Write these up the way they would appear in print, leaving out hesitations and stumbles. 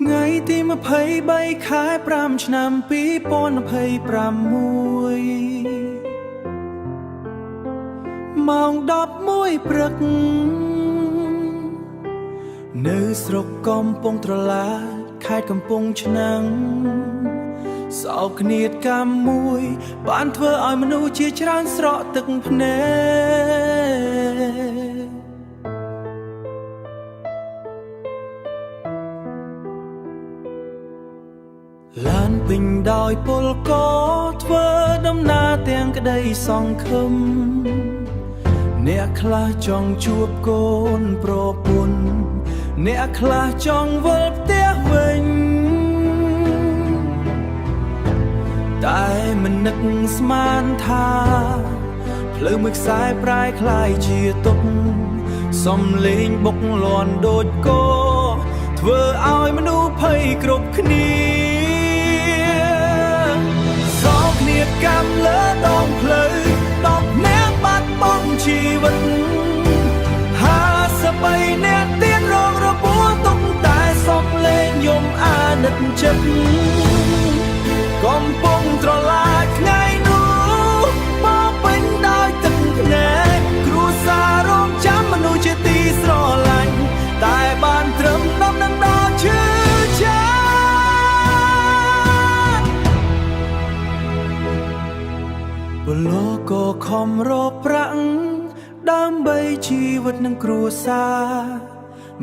ថ្ងៃទី23ខែ5ឆ្នាំ2026ម៉ោង11ព្រឹកនៅស្រុកកំពង់ត្រឡាចខេត្តកំពង់ឆ្នាំងសោកនាដកម្មមួយបានធ្វើឲ្យមនុស្សជាច្រើនស្រក់ទឹកភ្នែកឡានពេញដោយពលករធ្វើដំណើរទាំងក្តីសង្ឃឹមអ្នកខ្លះចង់ជួបកូនប្រពន្ធអ្នកខ្លះចង់វិលផ្ទះវិញតែមិននឹកស្មានថាផ្លូវមួយខ្សែប្រែคล้ายជាទុកសំលេងបុកលាន់ដូចគោធ្វើឲ្យមនុស្សភ័យគ្រប់គ្នាសោកនាដកម្មលើដងផ្លូវ10នាក់បាត់បង់ជីវិត53នាក់ទៀតរងរបួសទុកតែសំលេងយំអាណិតចិត្តកំពុងត្រឡាចថ្ងៃនោះមកពេញដោយទឹកភ្នែកគ្រួសាររងចាំមនុស្សជាទីស្រឡាញ់តែបានត្រឹមដំណឹងដល់ឈឺចាប់ពលក៏ខំរកប្រាក់ដើម្បីជីវិតនឹងគ្រួសារ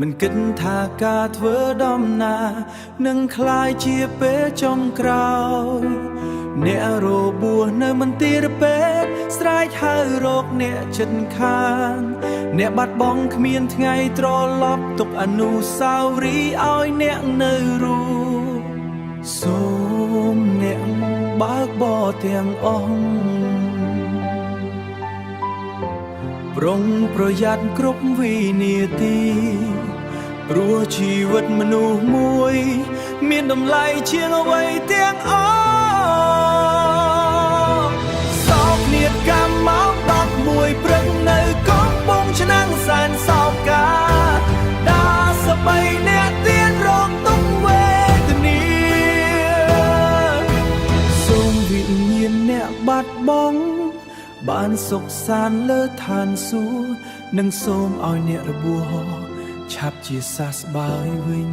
មិនគិតថាការធ្វើដំណើរនឹងคล้ายជាពេលចុងក្រោយអ្នករបួសនៅមន្ទីរពេទ្យស្រែកហៅរកអ្នកជិតខាងអ្នកបាត់បង់គ្មានថ្ងៃត្រឡប់ទុកអនុស្សាវរីយ៍ឲ្យអ្នកនៅរស់សូមអ្នកបើកបរទាំងអស់ប្រុងប្រយ័ត្នគ្រប់វិនាទីព្រោះជីវិតមនុស្សមួយមានតម្លៃជាងអ្វីទាំងអស់សោកនាដកម្មម៉ោង11ព្រឹកនៅកំពង់ឆ្នាំងសែនសោកការដាសបីអ្នកទៀតរងទុក្ខវេទនាសូមវិញ្ញាណអ្នកបាត់បង់បានសុខសាន្តលើឋានសួគ៌និងសូមឲ្យអ្នករបួសឆាប់ជាសះស្បើយវិញ